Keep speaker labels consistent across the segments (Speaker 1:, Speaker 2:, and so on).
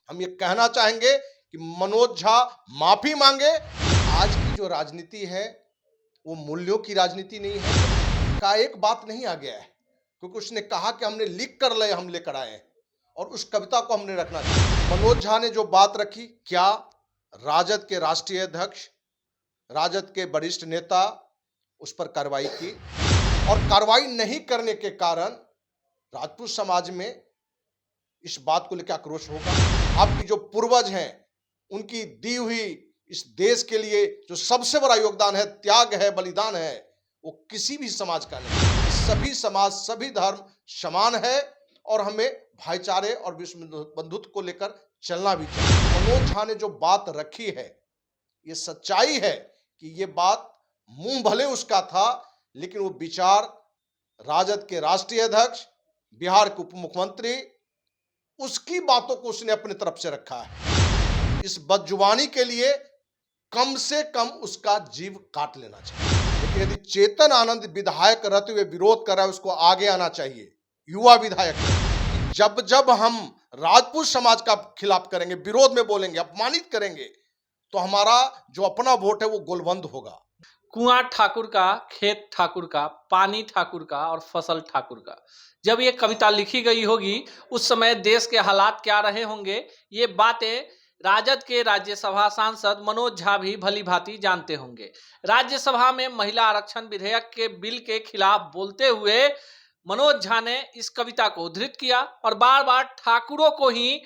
Speaker 1: हम ये कहना चाहेंगे कि मनोज झा माफी मांगे। आज की जो राजनीति है वो मूल्यों की राजनीति नहीं है। का एक बात नहीं आ गया है, क्योंकि उसने कहा कि हमने लिख कर ले, हम लेकर आए हैं और उस कविता को हमने रखना चाहिए। मनोज झा ने जो बात रखी, क्या राजद के राष्ट्रीय अध्यक्ष, राजद के वरिष्ठ नेता उस पर कार्रवाई की, और कार्रवाई नहीं करने के कारण राजपूत समाज में इस बात को लेकर आक्रोश होगा। आपकी जो पूर्वज हैं, उनकी दी हुई इस देश के लिए जो सबसे बड़ा योगदान है, त्याग है, बलिदान है, वो किसी भी समाज का नहीं। सभी समाज, सभी धर्म समान है और हमें भाईचारे और विश्व बंधुत्व को लेकर चलना भी चाहिए। मनोज झा ने जो बात रखी है, ये सच्चाई है कि ये बात मुंह भले उसका था, लेकिन वो विचार राजद के राष्ट्रीय अध्यक्ष, बिहार के उप मुख्यमंत्री, उसकी बातों को उसने अपनी तरफ से रखा है। इस बदजुबानी के लिए कम से कम उसका जीव काट लेना चाहिए। लेकिन यदि चेतन आनंद विधायक रहते हुए विरोध कर रहा है, उसको आगे आना चाहिए। युवा विधायक है। जब जब हम राजपूत समाज का खिलाफ करेंगे, विरोध में बोलेंगे, अपमानित करेंगे, तो हमारा जो अपना वोट है वो गोलबंद होगा।
Speaker 2: कुआं ठाकुर का, खेत ठाकुर का, पानी ठाकुर का और फसल ठाकुर का। जब ये कविता लिखी गई होगी उस समय देश के हालात क्या रहे होंगे, ये बातें राजद के राज्यसभा सांसद मनोज झा भी भली भांति जानते होंगे। राज्यसभा में महिला आरक्षण विधेयक के बिल के खिलाफ बोलते हुए मनोज झा ने इस कविता को उद्धृत किया और बार बार ठाकुरों को ही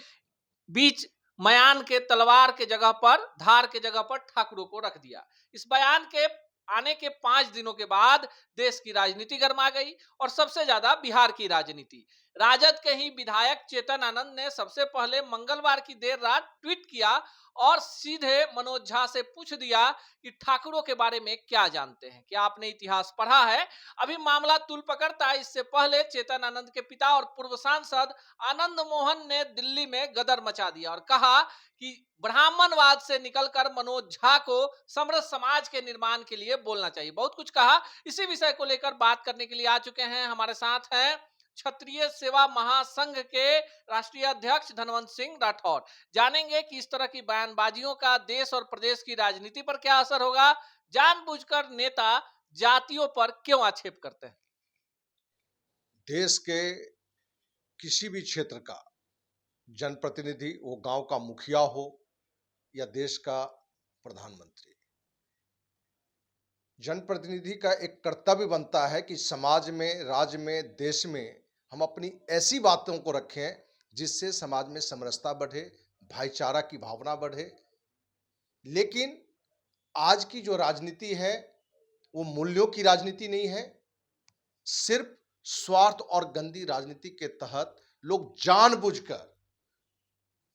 Speaker 2: बीच मयान के तलवार के जगह पर, धार के जगह पर ठाकुरों को रख दिया। इस बयान के आने के 5 दिनों के बाद देश की राजनीति गर्मा गई और सबसे ज्यादा बिहार की राजनीति। राजद के ही विधायक चेतन आनंद ने सबसे पहले मंगलवार की देर रात ट्वीट किया और सीधे मनोज झा से पूछ दिया कि ठाकुरों के बारे में क्या जानते हैं, क्या आपने इतिहास पढ़ा है। अभी मामला तूल पकड़ता है। इससे पहले चेतन आनंद के पिता और पूर्व सांसद आनंद मोहन ने दिल्ली में गदर मचा दिया और कहा कि ब्राह्मणवाद से निकलकर मनोज झा को समृद्ध समाज के निर्माण के लिए बोलना चाहिए। बहुत कुछ कहा। इसी विषय को लेकर बात करने के लिए आ चुके हैं, हमारे साथ हैं क्षत्रिय सेवा महासंघ के राष्ट्रीय अध्यक्ष धनवंत सिंह राठौर। जानेंगे कि इस तरह की बयानबाजियों का देश और प्रदेश की राजनीति पर क्या असर होगा, जानबूझकर नेता जातियों पर क्यों आक्षेप करते हैं।
Speaker 1: देश के किसी भी क्षेत्र का जनप्रतिनिधि, वो गांव का मुखिया हो या देश का प्रधानमंत्री, जनप्रतिनिधि का एक कर्तव्य बनता है कि समाज में, राज्य में, देश में हम अपनी ऐसी बातों को रखें जिससे समाज में समरसता बढ़े, भाईचारा की भावना बढ़े। लेकिन आज की जो राजनीति है वो मूल्यों की राजनीति नहीं है। सिर्फ स्वार्थ और गंदी राजनीति के तहत लोग जानबूझकर,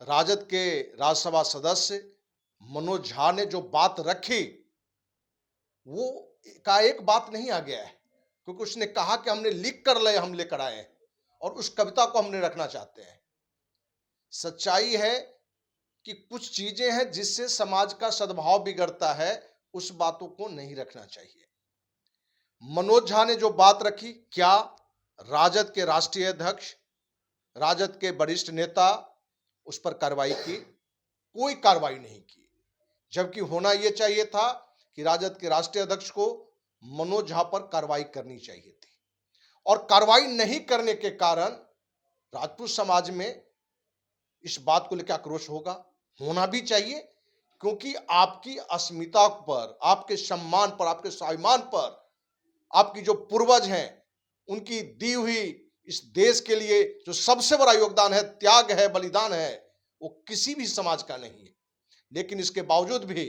Speaker 1: राजद के राज्यसभा सदस्य मनोज झा ने जो बात रखी, वो का एक बात नहीं आ गया है, क्योंकि उसने कहा कि हमने लिख कर ले, हम लेकर आए हैं और उस कविता को हमने रखना चाहते हैं। सच्चाई है कि कुछ चीजें हैं जिससे समाज का सद्भाव बिगड़ता है, उस बातों को नहीं रखना चाहिए। मनोज झा ने जो बात रखी, क्या राजद के राष्ट्रीय अध्यक्ष, राजद के वरिष्ठ नेता उस पर कार्रवाई की? कोई कार्रवाई नहीं की, जबकि होना यह चाहिए था कि राजद के राष्ट्रीय अध्यक्ष को मनोज झा पर कार्रवाई करनी चाहिए थी। और कार्रवाई नहीं करने के कारण राजपूत समाज में इस बात को लेकर आक्रोश होगा, होना भी चाहिए, क्योंकि आपकी अस्मिता पर, आपके सम्मान पर, आपके स्वाभिमान पर, आपकी जो पूर्वज हैं, उनकी दी हुई इस देश के लिए जो सबसे बड़ा योगदान है, त्याग है, बलिदान है, वो किसी भी समाज का नहीं है। लेकिन इसके बावजूद भी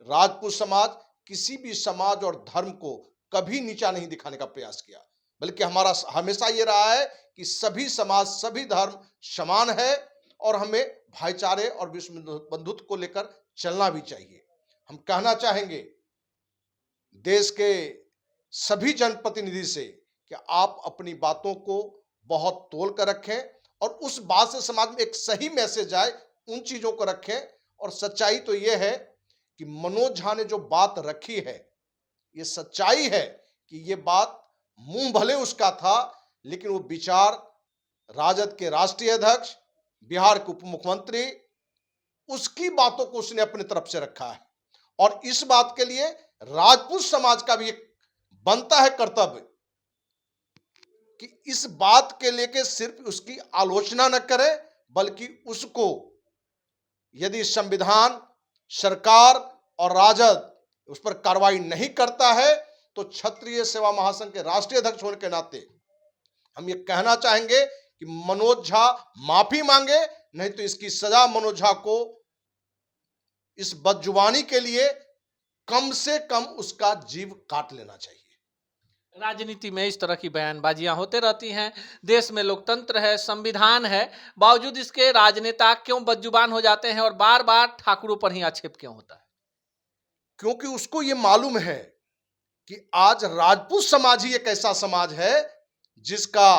Speaker 1: राजपूत समाज किसी भी समाज और धर्म को कभी नीचा नहीं दिखाने का प्रयास किया, बल्कि हमारा हमेशा ये रहा है कि सभी समाज, सभी धर्म समान है और हमें भाईचारे और विश्व बंधुत्व को लेकर चलना भी चाहिए। हम कहना चाहेंगे देश के सभी जनप्रतिनिधि से कि आप अपनी बातों को बहुत तोल कर रखें और उस बात से समाज में एक सही मैसेज आए, उन चीजों को रखें। और सच्चाई तो यह है कि मनोज झा ने जो बात रखी है, ये सच्चाई है कि ये बात मुंह भले उसका था, लेकिन वो विचार राजद के राष्ट्रीय अध्यक्ष, बिहार के उप मुख्यमंत्री, उसकी बातों को उसने अपनी तरफ से रखा है। और इस बात के लिए राजपूत समाज का भी एक बनता है कर्तव्य कि इस बात के लेके सिर्फ उसकी आलोचना न करे, बल्कि उसको यदि संविधान, सरकार और राजद उस पर कार्रवाई नहीं करता है तो क्षत्रिय सेवा महासंघ के राष्ट्रीय अध्यक्ष होने के नाते हम ये कहना चाहेंगे कि मनोज झा माफी मांगे, नहीं तो इसकी सजा मनोज झा को इस बदजुबानी के लिए कम से कम उसका जीव काट लेना चाहिए।
Speaker 2: राजनीति में इस तरह की बयानबाजियां होते रहती हैं। देश में लोकतंत्र है, संविधान है, बावजूद इसके राजनेता क्यों बदजुबान हो जाते हैं और बार बार ठाकुरों पर ही आक्षेप क्यों होता है?
Speaker 1: क्योंकि उसको ये मालूम है कि आज राजपूत समाज ही एक ऐसा समाज है जिसका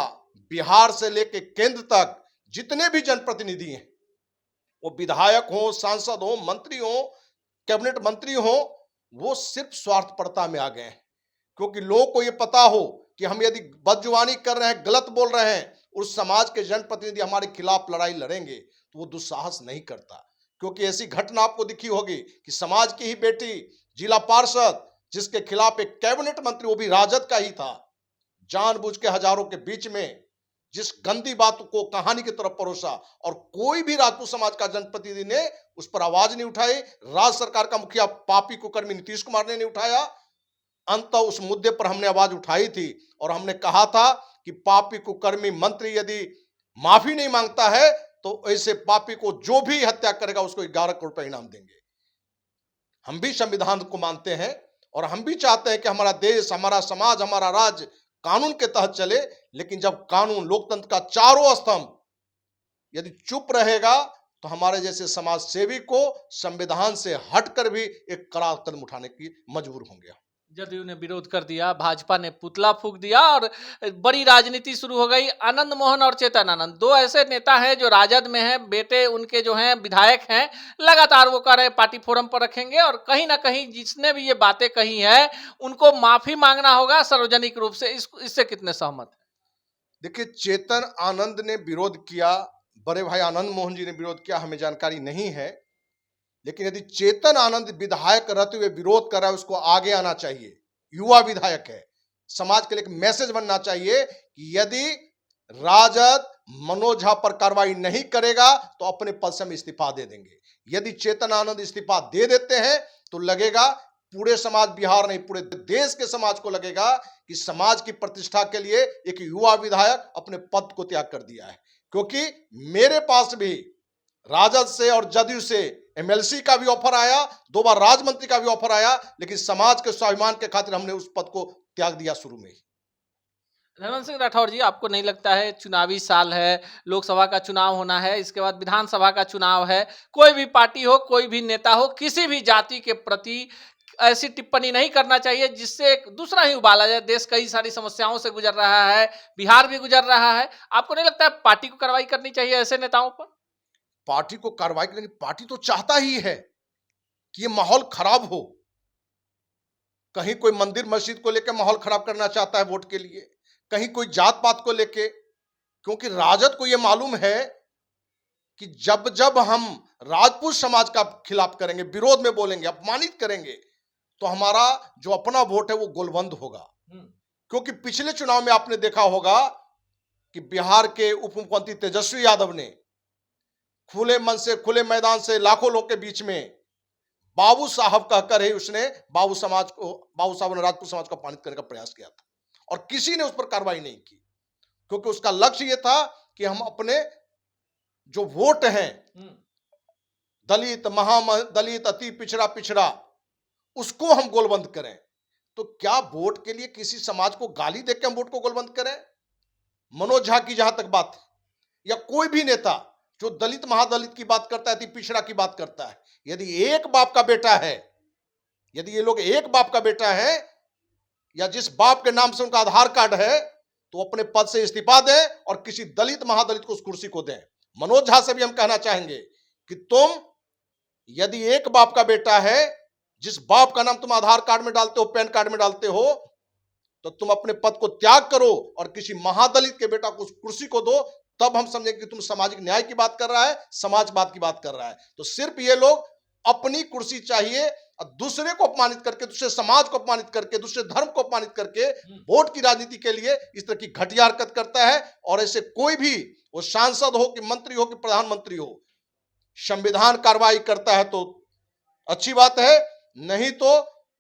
Speaker 1: बिहार से लेकर केंद्र तक जितने भी जनप्रतिनिधि हैं, वो विधायक हो, सांसद हो, मंत्री हो, कैबिनेट मंत्री हो, वो सिर्फ स्वार्थपरता में आ गए हैं। क्योंकि लोगों को ये पता हो कि हम यदि बदजुबानी कर रहे हैं, गलत बोल रहे हैं, उस समाज के जनप्रतिनिधि हमारे खिलाफ लड़ाई लड़ेंगे, तो वो दुस्साहस नहीं करता। क्योंकि ऐसी घटना आपको दिखी होगी कि समाज की ही बेटी जिला पार्षद, जिसके खिलाफ एक कैबिनेट मंत्री, वो भी राजद का ही था, जानबूझ के हजारों के बीच में जिस गंदी बात को कहानी की तरफ परोसा, और कोई भी राजपूत समाज का जनप्रतिनिधि ने उस पर आवाज नहीं उठाई। राज्य सरकार का मुखिया पापी कुकर्मी नीतीश कुमार ने नहीं उठाया। अंत उस मुद्दे पर हमने आवाज उठाई थी और हमने कहा था कि पापी कुकर्मी मंत्री यदि माफी नहीं मांगता है तो ऐसे पापी को जो भी हत्या करेगा उसको 11 करोड़ रुपए इनाम देंगे। हम भी संविधान को मानते हैं और हम भी चाहते हैं कि हमारा देश, हमारा समाज, हमारा राज्य कानून के तहत चले। लेकिन जब कानून, लोकतंत्र का चारों स्तंभ यदि चुप रहेगा तो हमारे जैसे समाज सेवी को संविधान से हटकर भी एक कड़ा कदम उठाने की मजबूर होंगे।
Speaker 2: जदयू ने विरोध कर दिया, भाजपा ने पुतला फूंक दिया और बड़ी राजनीति शुरू हो गई। आनंद मोहन और चेतन आनंद, दो ऐसे नेता हैं जो राजद में हैं, बेटे उनके जो हैं विधायक हैं, लगातार वो कह रहे हैं पार्टी फोरम पर रखेंगे और कहीं ना कहीं जिसने भी ये बातें कही है उनको माफी मांगना होगा सार्वजनिक रूप से। इससे कितने सहमत हैं?
Speaker 1: देखिए, चेतन आनंद ने विरोध किया, बड़े भाई आनंद मोहन जी ने विरोध किया, हमें जानकारी नहीं है। लेकिन यदि चेतन आनंद विधायक रहते हुए विरोध कर रहा है, उसको आगे आना चाहिए। युवा विधायक है, समाज के लिए एक मैसेज बनना चाहिए कि यदि राजद मनोज झा पर कार्रवाई नहीं करेगा तो अपने पद से हम इस्तीफा दे देंगे। यदि चेतन आनंद इस्तीफा दे देते हैं तो लगेगा पूरे समाज, बिहार नहीं पूरे देश के समाज को लगेगा कि समाज की प्रतिष्ठा के लिए एक युवा विधायक अपने पद को त्याग कर दिया है। क्योंकि मेरे पास भी राजद से और जदयू से एमएलसी का भी ऑफर आया, 2 बार राज्य मंत्री का भी ऑफर आया, लेकिन समाज के स्वाभिमान के खातिर हमने उस पद को त्याग दिया शुरू में ही।
Speaker 2: रघुवंश सिंह राठौर जी, आपको नहीं लगता है चुनावी साल है, लोकसभा का चुनाव होना है, इसके बाद विधानसभा का चुनाव है, कोई भी पार्टी हो, कोई भी नेता हो, किसी भी जाति के प्रति ऐसी टिप्पणी नहीं करना चाहिए जिससे एक दूसरा ही उबाला जाए? देश कई सारी समस्याओं से गुजर रहा है, बिहार भी गुजर रहा है। आपको नहीं लगता है पार्टी को कार्रवाई करनी चाहिए ऐसे नेताओं पर?
Speaker 1: पार्टी को कार्रवाई करेंगे, पार्टी तो चाहता ही है कि ये माहौल खराब हो। कहीं कोई मंदिर मस्जिद को लेकर माहौल खराब करना चाहता है वोट के लिए, कहीं कोई जात पात को लेके। क्योंकि राजद को यह मालूम है कि जब जब हम राजपूत समाज का खिलाफ करेंगे, विरोध में बोलेंगे, अपमानित करेंगे, तो हमारा जो अपना वोट है वो गोलबंद होगा। क्योंकि पिछले चुनाव में आपने देखा होगा कि बिहार के उप मुख्यमंत्री तेजस्वी यादव ने खुले मन से, खुले मैदान से लाखों लोग के बीच में बाबू साहब कहकर ही उसने बाबू साहब ने राजपूत समाज को अपमानित करने का प्रयास किया था और किसी ने उस पर कार्रवाई नहीं की। क्योंकि उसका लक्ष्य यह था कि हम अपने जो वोट हैं, दलित, महादलित, अति पिछड़ा, उसको हम गोलबंद करें। तो क्या वोट के लिए किसी समाज को गाली देकर हम वोट को गोलबंद करें? मनोज झा की जहां तक बात, या कोई भी नेता जो दलित महादलित की बात करता है, अति पिछड़ा की बात करता है, यदि एक बाप का बेटा है, यदि ये लोग एक बाप का बेटा है या जिस बाप के नाम से उनका आधार कार्ड है, तो अपने पद से इस्तीफा दें और किसी दलित महादलित को उस कुर्सी को दें। मनोज झा से भी हम कहना चाहेंगे कि तुम यदि एक बाप का बेटा है, जिस बाप का नाम तुम आधार कार्ड में डालते हो, पैन कार्ड में डालते हो, तो तुम अपने पद को त्याग करो और किसी महादलित के बेटा को उस कुर्सी को दो, तब हम समझेंगे कि तुम सामाजिक न्याय की बात कर रहा है, समाजवाद की बात कर रहा है। तो सिर्फ ये लोग अपनी कुर्सी चाहिए और दूसरे को अपमानित करके, दूसरे समाज को अपमानित करके, दूसरे धर्म को अपमानित करके वोट की राजनीति के लिए इस तरह की घटिया हरकत करता है। और ऐसे कोई भी, वो सांसद हो कि मंत्री हो कि प्रधानमंत्री हो, संविधान कार्रवाई करता है तो अच्छी बात है, नहीं तो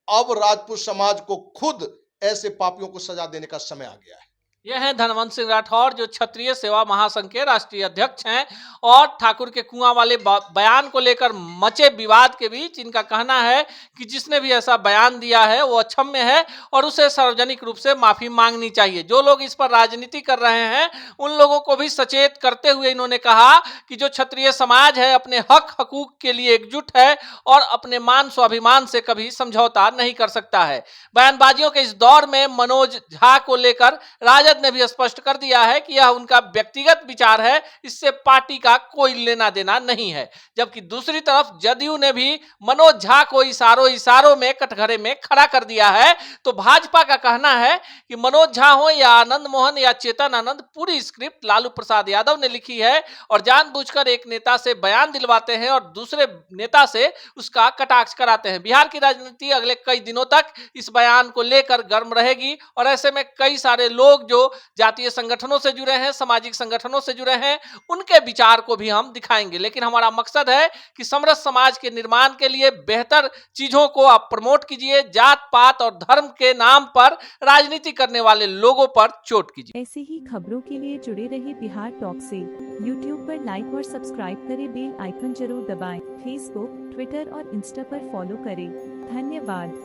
Speaker 1: अब राजपूत समाज को खुद ऐसे पापियों को सजा देने का समय आ गया है।
Speaker 2: यह है धनवंत सिंह राठौर, जो क्षत्रिय सेवा महासंघ के राष्ट्रीय अध्यक्ष हैं, और ठाकुर के कुआं वाले बयान को लेकर मचे विवाद के बीच इनका कहना है कि जिसने भी ऐसा बयान दिया है वो अक्षम्य है और उसे सार्वजनिक रूप से माफी मांगनी चाहिए। जो लोग इस पर राजनीति कर रहे हैं उन लोगों को भी सचेत करते हुए इन्होंने कहा कि जो क्षत्रिय समाज है अपने हक हकूक के लिए एकजुट है और अपने मान स्वाभिमान से कभी समझौता नहीं कर सकता है। बयानबाजियों के इस दौर में मनोज झा को लेकर राजद ने भी स्पष्ट कर दिया है कि यह उनका व्यक्तिगत विचार है, इससे पार्टी का कोई लेना देना नहीं है। जबकि दूसरी तरफ जदयू ने भी मनोज झा को इशारों में कटघरे में खड़ा कर दिया है। तो भाजपा का कहना है कि मनोज झा हो या आनंद मोहन या चेतन आनंद, पूरी स्क्रिप्ट लालू प्रसाद यादव ने लिखी है और जानबूझकर एक नेता से बयान दिलवाते हैं और दूसरे नेता से उसका कटाक्ष कराते हैं। बिहार की राजनीति अगले कई दिनों तक इस बयान को लेकर गर्म रहेगी और ऐसे में कई सारे लोग जो जातीय संगठनों से जुड़े हैं, सामाजिक संगठनों से जुड़े हैं, उनके विचार को भी हम दिखाएंगे। लेकिन हमारा मकसद है कि समरस समाज के निर्माण के लिए बेहतर चीजों को आप प्रमोट कीजिए, जात पात और धर्म के नाम पर राजनीति करने वाले लोगों पर चोट कीजिए।
Speaker 3: ऐसे ही खबरों के लिए जुड़े रहे बिहार टॉक से। यूट्यूब पर लाइक और सब्सक्राइब करें, बेल आइकन जरूर दबाएं। फेसबुक, ट्विटर और इंस्टा पर फॉलो करें। धन्यवाद।